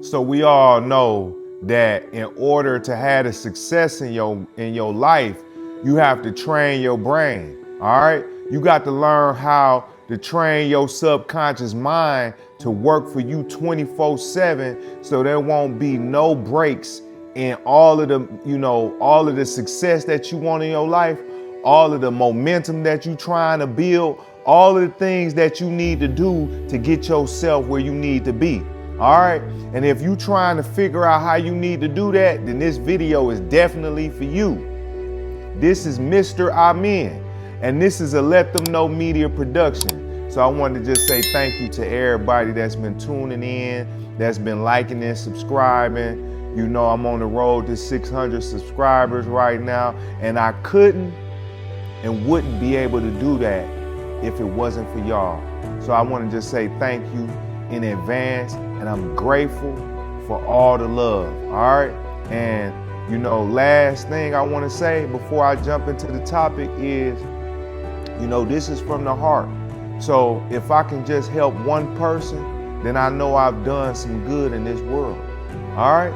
So we all know that in order to have a success in your life, you have to train your brain. All right? You got to learn how to train your subconscious mind to work for you 24/7 so there won't be no breaks in all of the success that you want in your life, all of the momentum that you trying to build, all of the things that you need to do to get yourself where you need to be. All right. And if you trying to figure out how you need to do that, then this video is definitely for you. This is Mr. Amen. And this is a Let Them Know Media production. So I wanted to just say thank you to everybody that's been tuning in, that's been liking and subscribing. You know, I'm on the road to 600 subscribers right now, and I couldn't and wouldn't be able to do that if it wasn't for y'all. So I want to just say thank you in advance, and I'm grateful for all the love. All right. And last thing I want to say before I jump into the topic is, this is from the heart. So if I can just help one person, then I know I've done some good in this world. All right.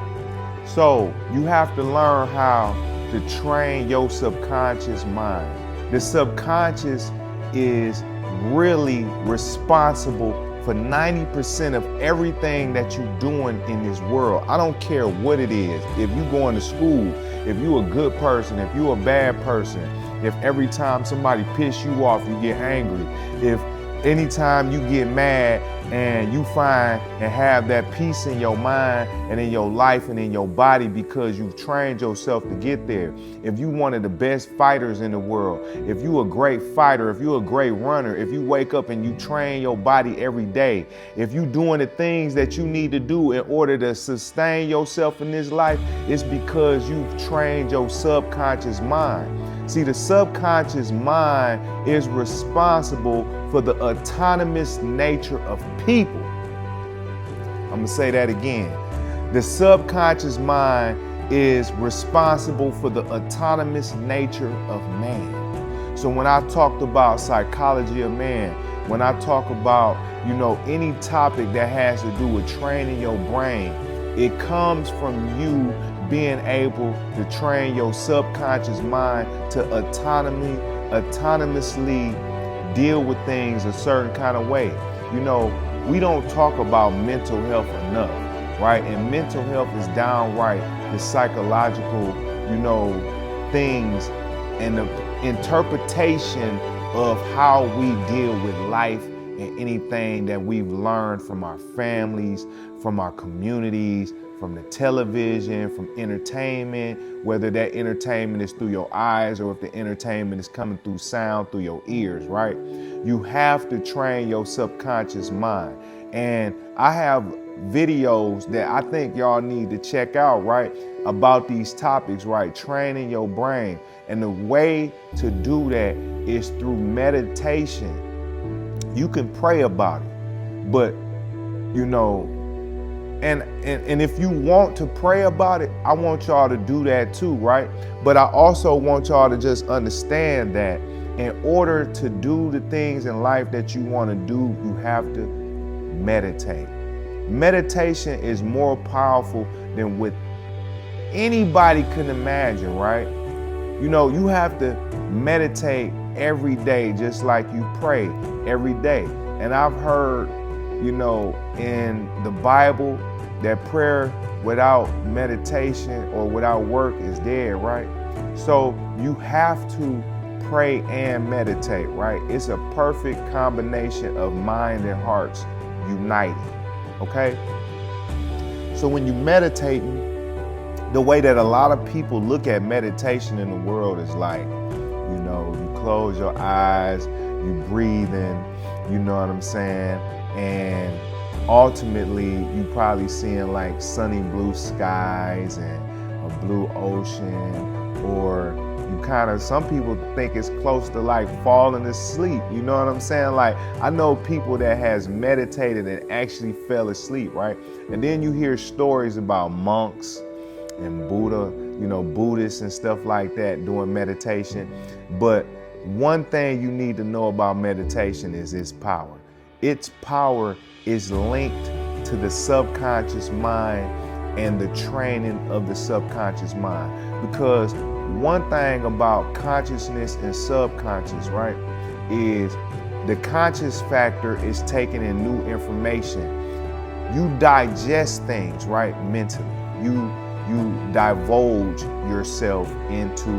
So you have to learn how to train your subconscious mind. The subconscious is really responsible for 90% of everything that you're doing in this world. I don't care what it is. If you going to school, if you a good person, if you a bad person, if every time somebody piss you off, you get angry, if anytime you get mad and you find and have that peace in your mind and in your life and in your body because you've trained yourself to get there. If you one of the best fighters in the world, if you a great fighter, if you a great runner, if you wake up and you train your body every day, if you doing the things that you need to do in order to sustain yourself in this life, it's because you've trained your subconscious mind. See, the subconscious mind is responsible for the autonomous nature of people. I'm going to say that again. The subconscious mind is responsible for the autonomous nature of man. So when I talked about psychology of man, when I talk about, any topic that has to do with training your brain, it comes from you being able to train your subconscious mind to autonomously deal with things a certain kind of way. We don't talk about mental health enough, right? And mental health is downright the psychological, things and the interpretation of how we deal with life and anything that we've learned from our families, from our communities, from the television, from entertainment, whether that entertainment is through your eyes or if the entertainment is coming through sound through your ears, right? You have to train your subconscious mind. And I have videos that I think y'all need to check out, right? About these topics, right? Training your brain. And the way to do that is through meditation. You can pray about it, but and if you want to pray about it, I want y'all to do that too, right? But I also want y'all to just understand that in order to do the things in life that you want to do, you have to meditate. Meditation is more powerful than what anybody can imagine, right? You have to meditate every day, just like you pray every day. And I've heard, in the Bible, that prayer without meditation or without work is dead, right? So you have to pray and meditate, right? It's a perfect combination of mind and hearts uniting, okay? So when you meditate, the way that a lot of people look at meditation in the world is like, you close your eyes, you breathe in, you know what I'm saying? And ultimately, you probably seeing like sunny blue skies and a blue ocean, or some people think it's close to like falling asleep. You know what I'm saying? Like, I know people that has meditated and actually fell asleep, right? And then you hear stories about monks and Buddhists and stuff like that doing meditation. But one thing you need to know about meditation is its power. Its power is linked to the subconscious mind and the training of the subconscious mind. Because one thing about consciousness and subconscious, right, is the conscious factor is taking in new information. You digest things, right, mentally. You divulge yourself into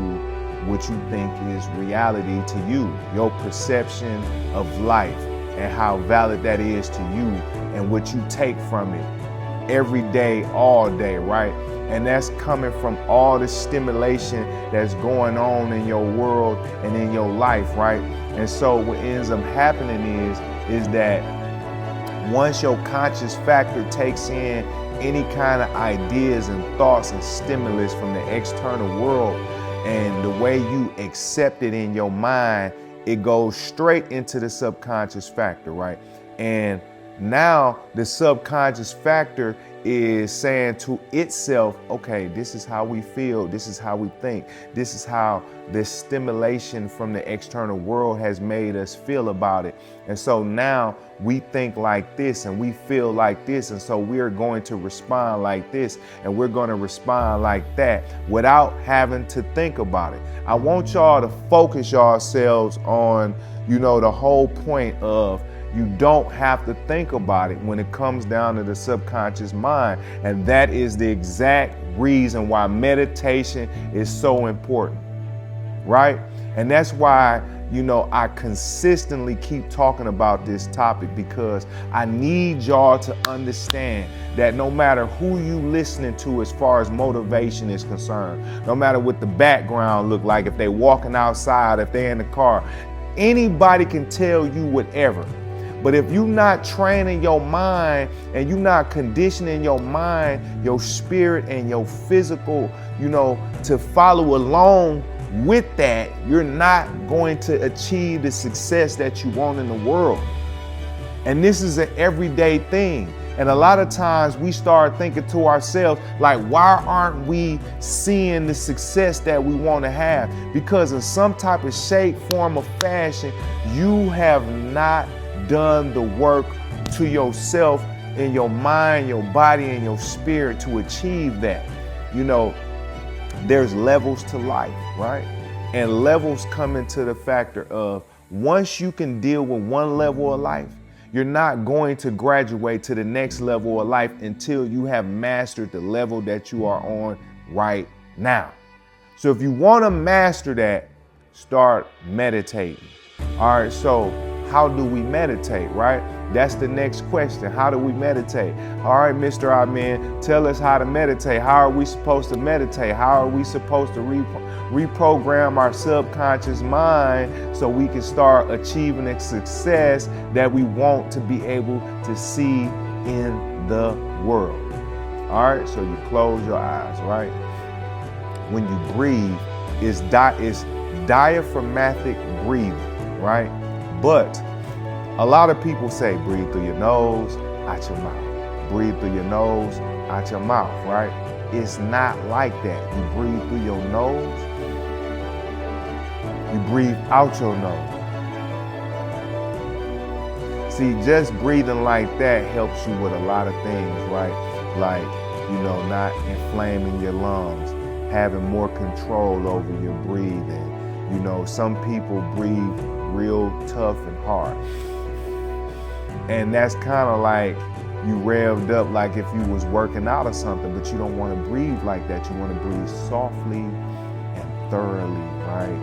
what you think is reality to you, your perception of life and how valid that is to you and what you take from it every day, all day, right? And that's coming from all the stimulation that's going on in your world and in your life, right? And so what ends up happening is that once your conscious factor takes in any kind of ideas and thoughts and stimulus from the external world, and the way you accept it in your mind, it goes straight into the subconscious factor, right? And now the subconscious factor is saying to itself, okay, this is how we feel, this is how we think, this is how the stimulation from the external world has made us feel about it. And so now we think like this and we feel like this, and so we're going to respond like this and we're going to respond like that without having to think about it. I want y'all to focus yourselves on, the whole point of you don't have to think about it when it comes down to the subconscious mind. And that is the exact reason why meditation is so important, right? And that's why, I consistently keep talking about this topic, because I need y'all to understand that no matter who you listening to as far as motivation is concerned, no matter what the background look like, if they walking outside, if they're in the car, anybody can tell you whatever. But if you're not training your mind and you're not conditioning your mind, your spirit, and your physical, to follow along with that, you're not going to achieve the success that you want in the world. And this is an everyday thing. And a lot of times we start thinking to ourselves, like, why aren't we seeing the success that we want to have? Because in some type of shape, form, or fashion, you have not done the work to yourself in your mind, your body, and your spirit to achieve that. There's levels to life, right? And levels come into the factor of once you can deal with one level of life, you're not going to graduate to the next level of life until you have mastered the level that you are on right now. So if you want to master that, start meditating. All right, so how do we meditate, right? That's the next question. How do we meditate? All right, Mr. Amen, tell us how to meditate. How are we supposed to meditate? How are we supposed to reprogram our subconscious mind so we can start achieving the success that we want to be able to see in the world? All right, so you close your eyes, right? When you breathe, it's diaphragmatic breathing, right? But a lot of people say breathe through your nose, out your mouth. Breathe through your nose, out your mouth, right? It's not like that. You breathe through your nose, you breathe out your nose. See, just breathing like that helps you with a lot of things, right? Like, not inflaming your lungs, having more control over your breathing. Some people breathe real tough and hard. And that's kind of like you revved up like if you was working out or something, but you don't want to breathe like that. You want to breathe softly and thoroughly, right?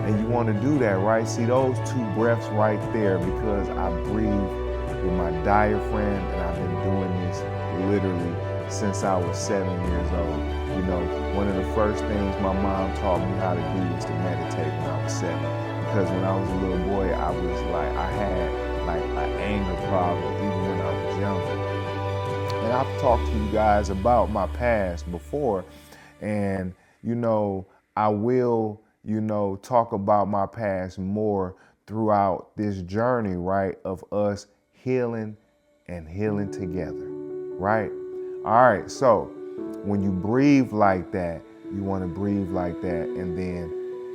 And you want to do that, right? See those two breaths right there, because I breathe with my diaphragm, and I've been doing this literally since I was 7 years old. One of the first things my mom taught me how to do was to meditate when I was 7. Because when I was a little boy, I had an anger problem even when I was younger. And I've talked to you guys about my past before, and I will, talk about my past more throughout this journey, right, of us healing and healing together, right? All right, so when you breathe like that, You want to breathe like that, and then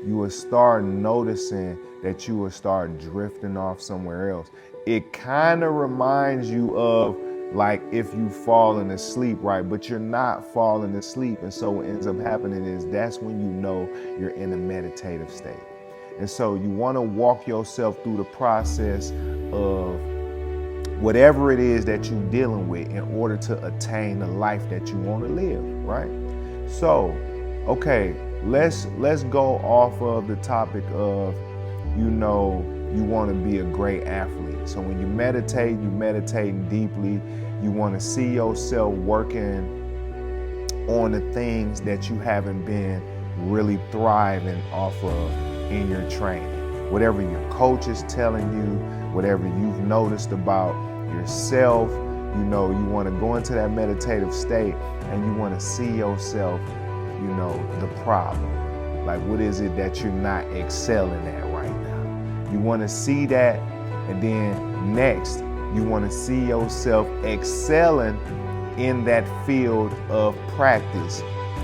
you will start noticing that you will start drifting off somewhere else. It kind of reminds you of like if you falling asleep, right? But you're not falling asleep. And so what ends up happening is that's when you know you're in a meditative state. And so you want to walk yourself through the process of whatever it is that you're dealing with in order to attain the life that you want to live, right? So, okay, let's go off of the topic of, you know, you want to be a great athlete. So when you meditate, you're meditating deeply. You want to see yourself working on the things that you haven't been really thriving off of in your training. Whatever your coach is telling you, whatever you've noticed about yourself, you know, you want to go into that meditative state and you want to see yourself, you know, the problem. Like, what is it that you're not excelling at right now? You want to see that, and then next, you want to see yourself excelling in that field of practice,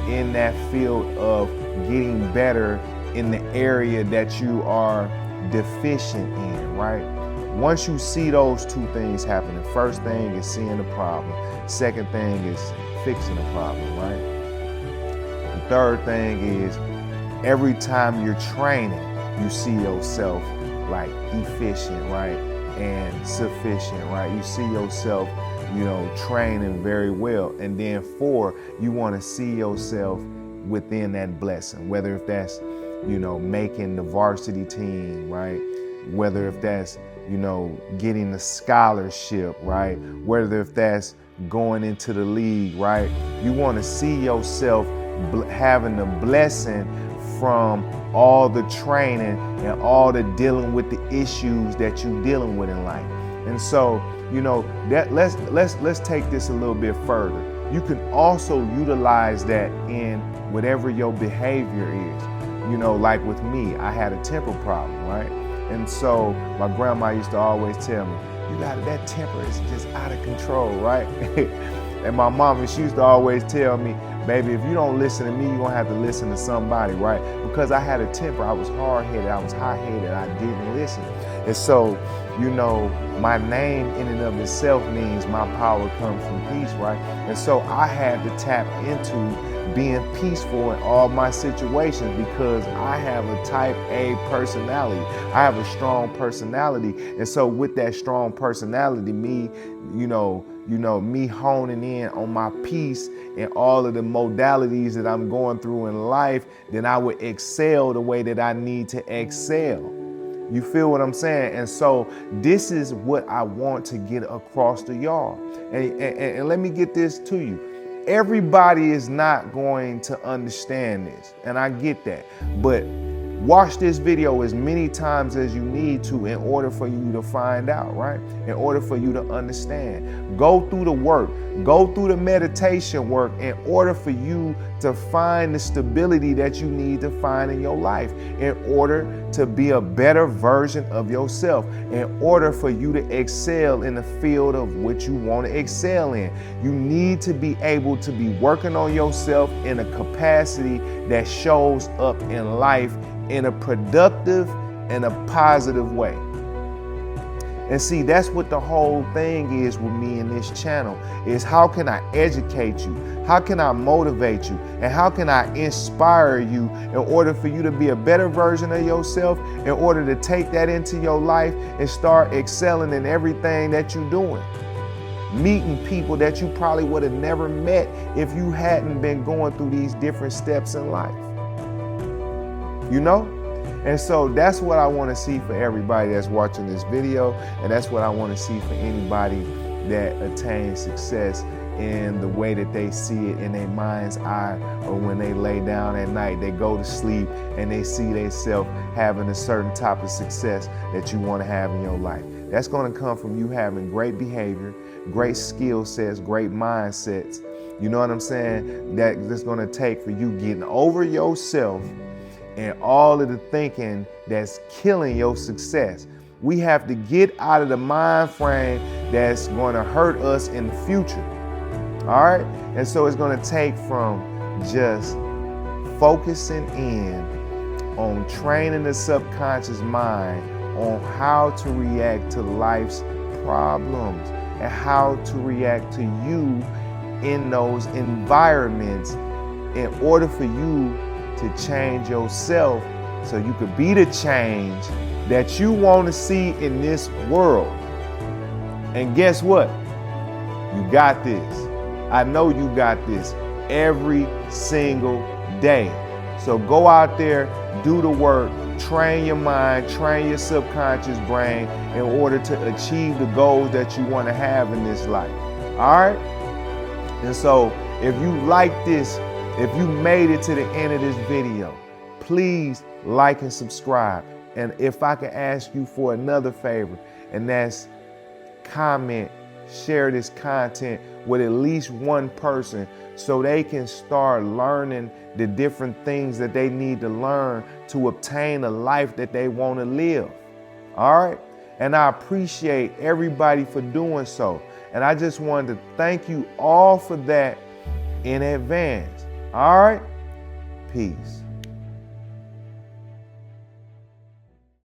in that field of getting better in the area that you are deficient in, right? Once you see those two things happen, the first thing is seeing the problem. Second thing is fixing the problem, right? The third thing is every time you're training, you see yourself like efficient, right? And sufficient, right? You see yourself, you know, training very well. And then 4, you want to see yourself within that blessing, whether if that's, you know, making the varsity team, right? Whether if that's, you know, getting the scholarship, right? Whether if that's going into the league, right? You want to see yourself having the blessing from all the training and all the dealing with the issues that you're dealing with in life. And so, you know, that let's take this a little bit further. You can also utilize that in whatever your behavior is. You know, like with me, I had a temper problem, right? And so my grandma used to always tell me, that temper is just out of control, right? And my mom, she used to always tell me, baby, if you don't listen to me, you're gonna have to listen to somebody, right? Because I had a temper, I was hard-headed, I was hot-headed, I didn't listen. And so, you know, my name in and of itself means my power comes from peace, right? And so I had to tap into being peaceful in all my situations because I have a type A personality. I have a strong personality. And so with that strong personality, me honing in on my peace and all of the modalities that I'm going through in life, then I would excel the way that I need to excel. You feel what I'm saying? And so this is what I want to get across to y'all. And let me get this to you. Everybody is not going to understand this, and I get that. But watch this video as many times as you need to in order for you to find out, right? In order for you to understand. Go through the work. Go through the meditation work in order for you to find the stability that you need to find in your life, in order to be a better version of yourself, in order for you to excel in the field of what you want to excel in. You need to be able to be working on yourself in a capacity that shows up in life in a productive and a positive way. And see, that's what the whole thing is with me in this channel, is how can I educate you? How can I motivate you? And how can I inspire you in order for you to be a better version of yourself, in order to take that into your life and start excelling in everything that you're doing? Meeting people that you probably would have never met if you hadn't been going through these different steps in life. You know? And so that's what I want to see for everybody that's watching this video. And that's what I want to see for anybody that attains success in the way that they see it in their mind's eye, or when they lay down at night, they go to sleep and they see themselves having a certain type of success that you want to have in your life. That's going to come from you having great behavior, great skill sets, great mindsets. You know what I'm saying? That's going to take for you getting over yourself and all of the thinking that's killing your success. We have to get out of the mind frame that's going to hurt us in the future. All right? And so it's going to take from just focusing in on training the subconscious mind on how to react to life's problems and how to react to you in those environments in order for you to change yourself so you could be the change that you want to see in this world. And guess what? You got this. I know you got this every single day. So go out there, do the work, train your mind, train your subconscious brain in order to achieve the goals that you want to have in this life. All right? And so if you like this, if you made it to the end of this video, please like and subscribe. And if I can ask you for another favor, and that's comment, share this content with at least one person so they can start learning the different things that they need to learn to obtain a life that they want to live. All right? And I appreciate everybody for doing so. And I just wanted to thank you all for that in advance. All right? Peace.